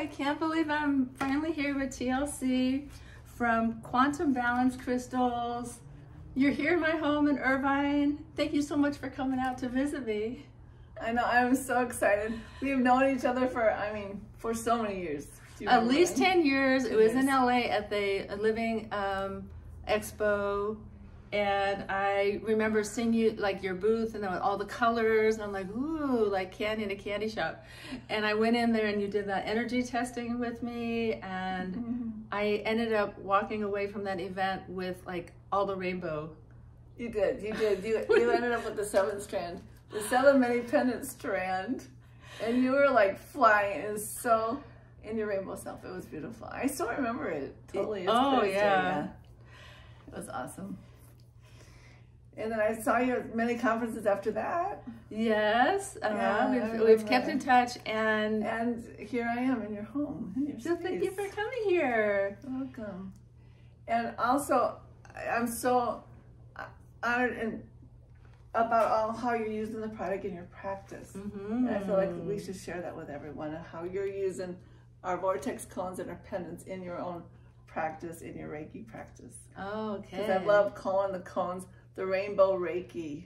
I can't believe I'm finally here with TLC from Quantum Balance Crystals. You're here in my home in Irvine. Thank you so much for coming out to visit me. I know, I'm so excited. We've known each other for so many years. At least 10 years. It was in LA at the Living Expo. And I remember seeing you, like your booth and all the colors, and I'm like, ooh, like candy in a candy shop. And I went in there and you did that energy testing with me, and I ended up walking away from that event with like all the rainbow. You did. You ended up with the 7 strand, the 7 mini pendant strand, and you were like flying. It was so in your rainbow self. It was beautiful. I still remember it totally. Oh yeah, it was awesome. And then I saw you at many conferences after that. Yes, we've kept in touch, and here I am in your home. In your so thank you for coming here. Welcome. And also, I'm so honored about how you're using the product in your practice. And I feel like we should share that with everyone, and how you're using our vortex cones and our pendants in your own practice, in your Reiki practice. Oh, okay. Because I love calling the cones the rainbow Reiki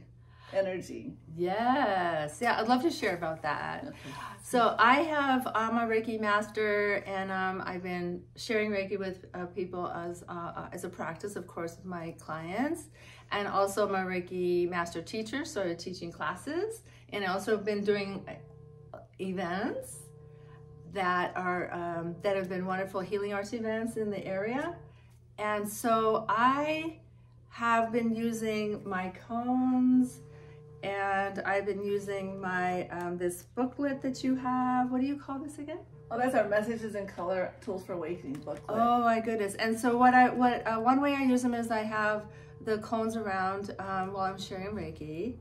energy. Yes. Yeah, I'd love to share about that. Okay. So I'm a Reiki master, and I've been sharing Reiki with people as a practice, of course, with my clients. And also I'm a Reiki master teacher, so I'm teaching classes. And I also have been doing events that are that have been wonderful healing arts events in the area. And so I have been using my cones, and I've been using my this booklet that you have. What do you call this again? Oh, that's our Messages in Color Tools for Awakening booklet. Oh my goodness! And so one way I use them is I have the cones around while I'm sharing Reiki.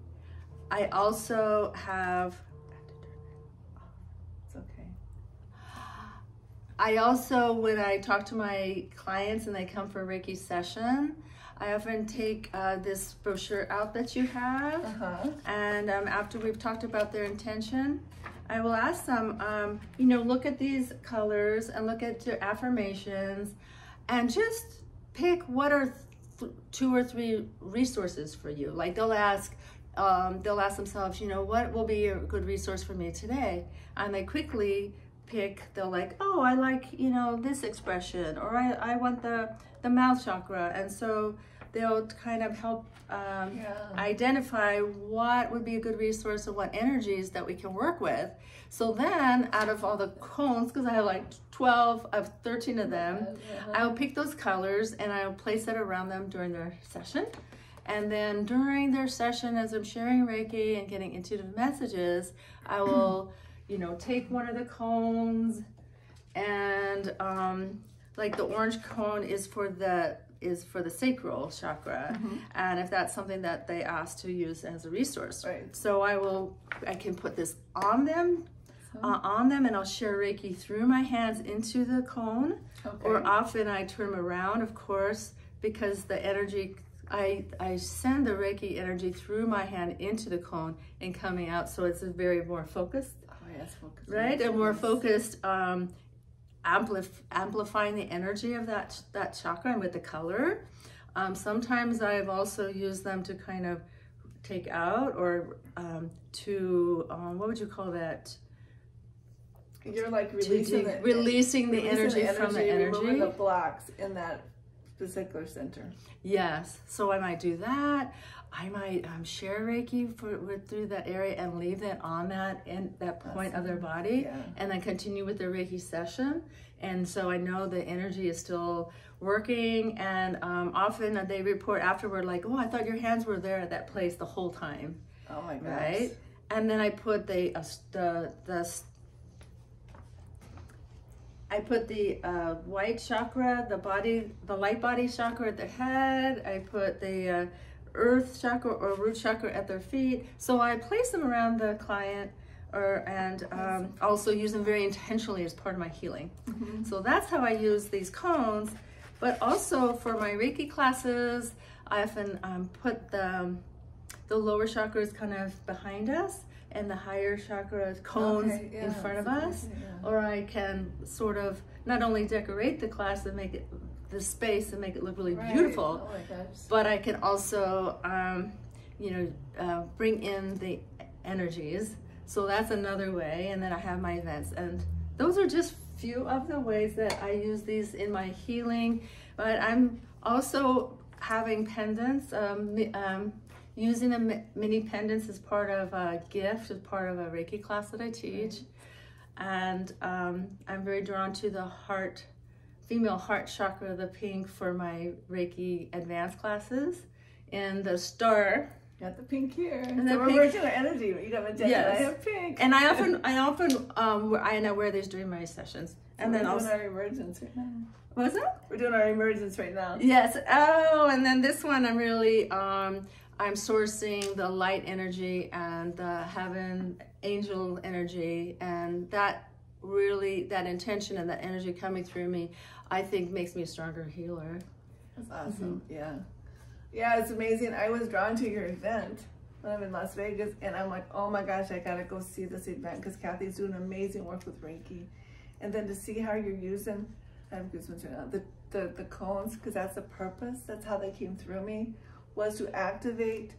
I also have. It's okay. I also, when I talk to my clients and they come for a Reiki session, I often take this brochure out that you have, and after we've talked about their intention, I will ask them, you know, look at these colors and look at your affirmations, and just pick what are 2 or 3 resources for you. Like they'll ask themselves, you know, what will be a good resource for me today? And they quickly pick, they'll like, oh, I like, you know, this expression, or I want the mouth chakra. And so they'll kind of help identify what would be a good resource and what energies that we can work with. So then out of all the cones, because I have like 12 of 13 of them, I'll pick those colors and I'll place it around them during their session. And then during their session, as I'm sharing Reiki and getting into the messages, I will you know, take one of the cones, and like the orange cone is for the sacral chakra, and if that's something that they ask to use as a resource, right? So I can put this on them, and I'll share Reiki through my hands into the cone, or often I turn them around, of course, because the energy. I send the Reiki energy through my hand into the cone and coming out, so it's a very more focused. Yes, focused. Right, and more focused, amplifying the energy of that chakra and with the color. Sometimes I've also used them to kind of take out, or what would you call that? You're like releasing releasing the energy from the energy. Removing the blocks in that particular center. Yes, so I might do that. I might share Reiki through that area and leave that on that point of their body, and then continue with the Reiki session. And so I know the energy is still working, and often they report afterward like, oh, I thought your hands were there at that place the whole time. Oh my gosh. Right? And then I put the white chakra, the light body chakra at the head. I put the earth chakra or root chakra at their feet. So I place them around the client, and also use them very intentionally as part of my healing. So that's how I use these cones. But also for my Reiki classes, I often put the lower chakras kind of behind us, and the higher chakra cones in front of us, or I can sort of not only decorate the class and make it the space and make it look really beautiful, but I can also bring in the energies. So that's another way. And then I have my events, and those are just few of the ways that I use these in my healing. But I'm also having pendants, using mini pendants as part of a gift, as part of a Reiki class that I teach. And I'm very drawn to the heart, female heart chakra, the pink, for my Reiki advanced classes. And the star. Got the pink here. And so the we're merging our energy. You got magenta. Yes. I have pink. And I often wear these during my sessions. So and then we're doing our emergence right now. What's that? We're doing our emergence right now. Yes. Oh, and then this one, I'm really I'm sourcing the light energy and the heaven angel energy, and that really, that intention and that energy coming through me, I think makes me a stronger healer. That's awesome. Yeah, it's amazing. I was drawn to your event when I'm in Las Vegas, and I'm like, oh my gosh, I gotta go see this event because Kathy's doing amazing work with Reiki. And then to see how you're using, I have goosebumps right now, the cones, because that's the purpose. That's how they came through me, was to activate,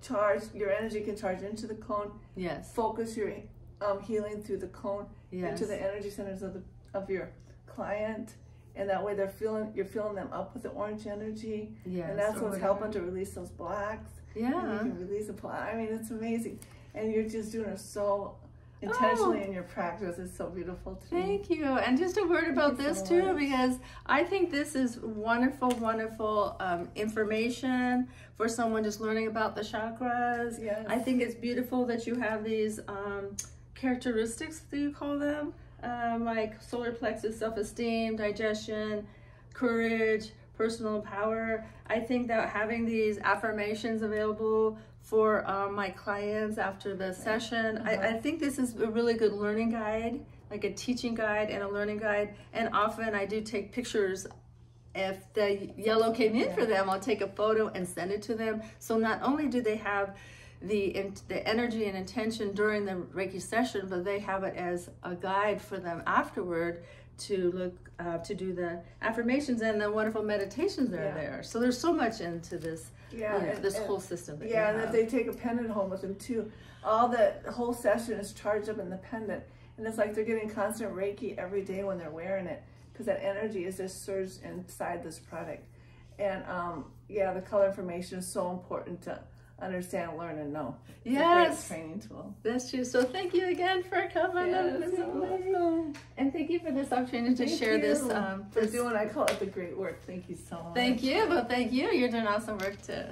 charge. Your energy can charge into the cone. Yes. Focus your healing through the cone into the energy centers of your client. And that way you're filling them up with the orange energy. Yes. And that's what's helping to release those blocks. Yeah. And you can release the I mean, it's amazing. And you're just doing it so intentionally in your practice. It's so beautiful to me. Thank you. And just a word about this too, because I think this is wonderful, wonderful information for someone just learning about the chakras. Yes. I think it's beautiful that you have these characteristics, do you call them? Like solar plexus, self-esteem, digestion, courage, personal power. I think that having these affirmations available for my clients after the session, I think this is a really good learning guide, like a teaching guide and a learning guide. And often I do take pictures. If the yellow came in for them, I'll take a photo and send it to them. So not only do they have the energy and intention during the Reiki session, but they have it as a guide for them afterward to look to do the affirmations and the wonderful meditations that are there. So there's so much into this this whole system that and if they take a pendant home with them too, the whole session is charged up in the pendant, and it's like they're getting constant Reiki every day when they're wearing it, because that energy is just surged inside this product. And the color information is so important to understand, learn, and know. It's a great training tool. That's true. So thank you again for coming. And thank you for this opportunity to share this. For doing, I call it the great work. Thank you so much. Thank you. Well, thank you. You're doing awesome work too.